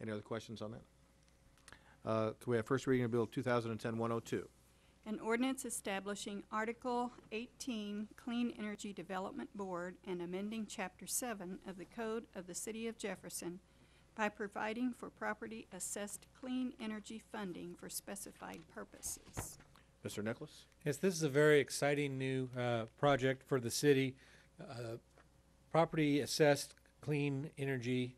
Any other questions on that? Can we have first reading of Bill 2010-102? An ordinance establishing Article 18 Clean Energy Development Board and amending Chapter 7 of the Code of the City of Jefferson by providing for property assessed clean energy funding for specified purposes. Mr. Nicholas? Yes, this is a very exciting new project for the city. Property assessed clean energy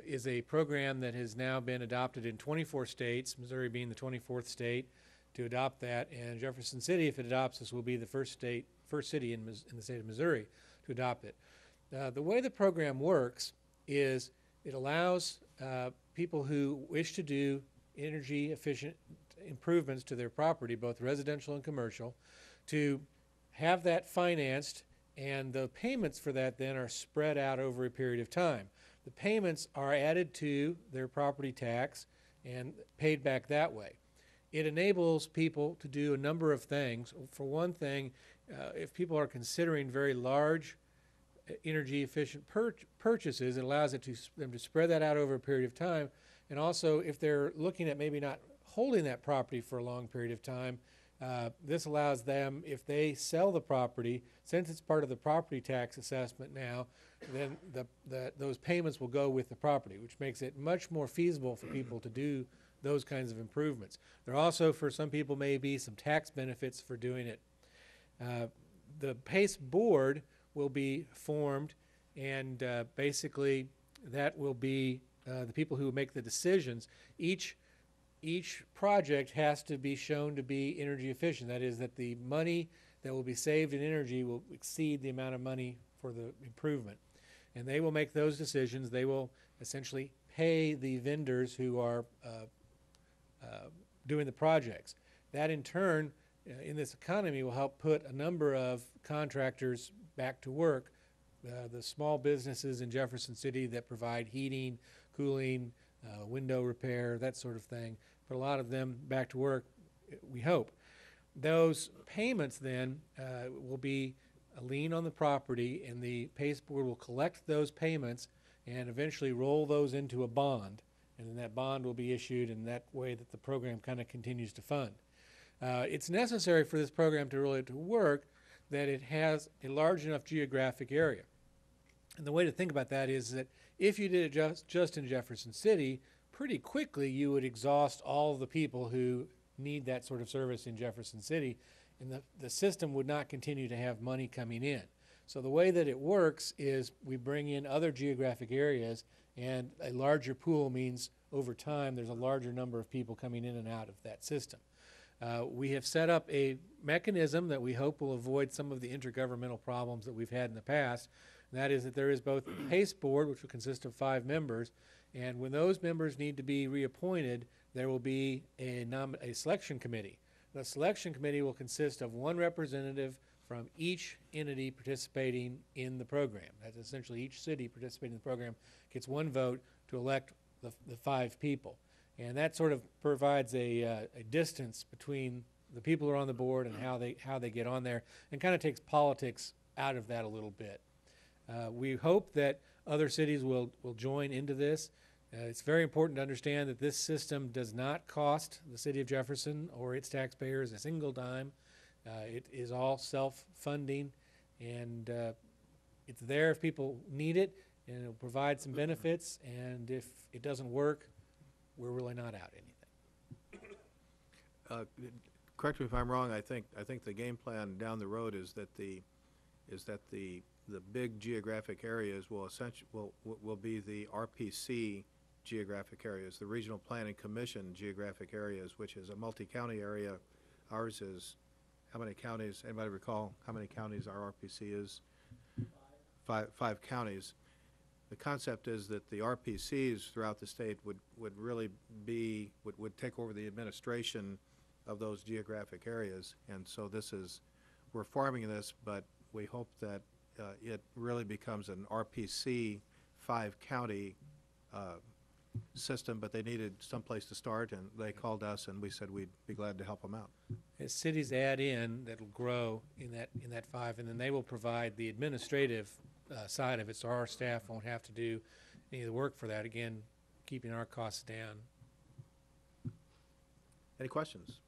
is a program that has now been adopted in 24 states, Missouri being the 24th state to adopt that, and Jefferson City, if it adopts this, will be the first city in the state of Missouri to adopt it. The way the program works is it allows people who wish to do energy efficient improvements to their property, both residential and commercial, to have that financed, and the payments for that then are spread out over a period of time. The payments are added to their property tax and paid back that way. It enables people to do a number of things. For one thing, if people are considering very large energy efficient purchases, it allows them to spread that out over a period of time. And also, if they're looking at maybe not holding that property for a long period of time, this allows them, if they sell the property, since it's part of the property tax assessment now, then those payments will go with the property, which makes it much more feasible for people to do those kinds of improvements. There also, for some people, may be some tax benefits for doing it. The PACE board will be formed, and basically that will be the people who make the decisions. Each project has to be shown to be energy efficient. That is, that the money that will be saved in energy will exceed the amount of money for the improvement. And they will make those decisions. They will essentially pay the vendors who are doing the projects. That in turn, in this economy, will help put a number of contractors back to work. The small businesses in Jefferson City that provide heating, cooling, window repair, that sort of thing, put a lot of them back to work, we hope. Those payments then will be a lien on the property, and the PACE board will collect those payments and eventually roll those into a bond, and then that bond will be issued, in that way that the program kind of continues to fund. It's necessary for this program to really work that it has a large enough geographic area. And the way to think about that is that if you did it just in Jefferson City, pretty quickly you would exhaust all of the people who need that sort of service in Jefferson City, and the system would not continue to have money coming in. So the way that it works is we bring in other geographic areas, and a larger pool means over time there's a larger number of people coming in and out of that system. We have set up a mechanism that we hope will avoid some of the intergovernmental problems that we've had in the past. And that is that there is both a PACE board, which will consist of 5 members, and when those members need to be reappointed, there will be a selection committee. The selection committee will consist of 1 representative from each entity participating in the program. That's essentially each city participating in the program gets 1 vote to elect the 5 people. And that sort of provides a distance between the people who are on the board and how they get on there, and kind of takes politics out of that a little bit. We hope that other cities will join into this. It's very important to understand that this system does not cost the city of Jefferson or its taxpayers a single dime. It is all self-funding, and it's there if people need it, and it'll provide some benefits, and if it doesn't work, we're really not out anything. Correct me if I'm wrong. I think the game plan down the road is that the big geographic areas will be the RPC geographic areas, the Regional Planning Commission geographic areas, which is a multi-county area. Ours is, how many counties? Anybody recall how many counties our RPC is? 5 counties. The concept is that the RPCs throughout the state would really be, would take over the administration of those geographic areas. And so we're farming this, but we hope that it really becomes an RPC 5-county system, but they needed someplace to start, and they called us, and we said we'd be glad to help them out. As cities add in, that'll grow in that 5, and then they will provide the administrative side of it, so our staff won't have to do any of the work for that. Again, keeping our costs down. Any questions?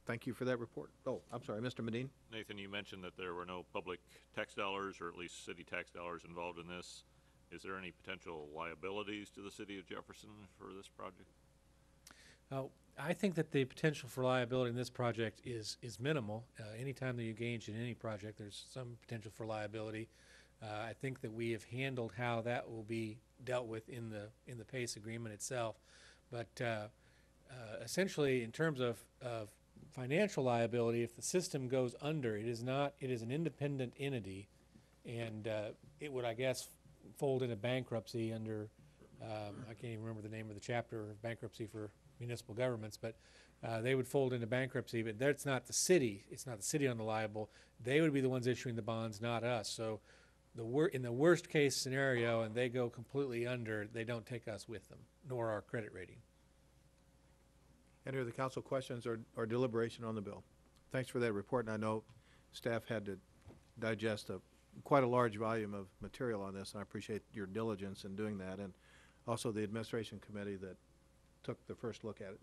Thank you for that report. Oh, I'm sorry, Mr. Medine? Nathan, you mentioned that there were no public tax dollars, or at least city tax dollars involved in this. Is there any potential liabilities to the city of Jefferson for this project? I think that the potential for liability in this project is minimal. Anytime that you engage in any project, there's some potential for liability. I think that we have handled how that will be dealt with in the PACE agreement itself. But essentially, in terms of financial liability, if the system goes under, it is an independent entity, and it would, I guess, fold into bankruptcy under, I can't even remember the name of the chapter of bankruptcy for municipal governments, but they would fold into bankruptcy, but that's not the city. It's not the city on the liable. They would be the ones issuing the bonds, not us. So in the worst case scenario, and they go completely under, they don't take us with them, nor our credit rating. Any other council questions or deliberation on the bill? Thanks for that report, and I know staff had to digest quite a large volume of material on this, and I appreciate your diligence in doing that, and also the administration committee that took the first look at it.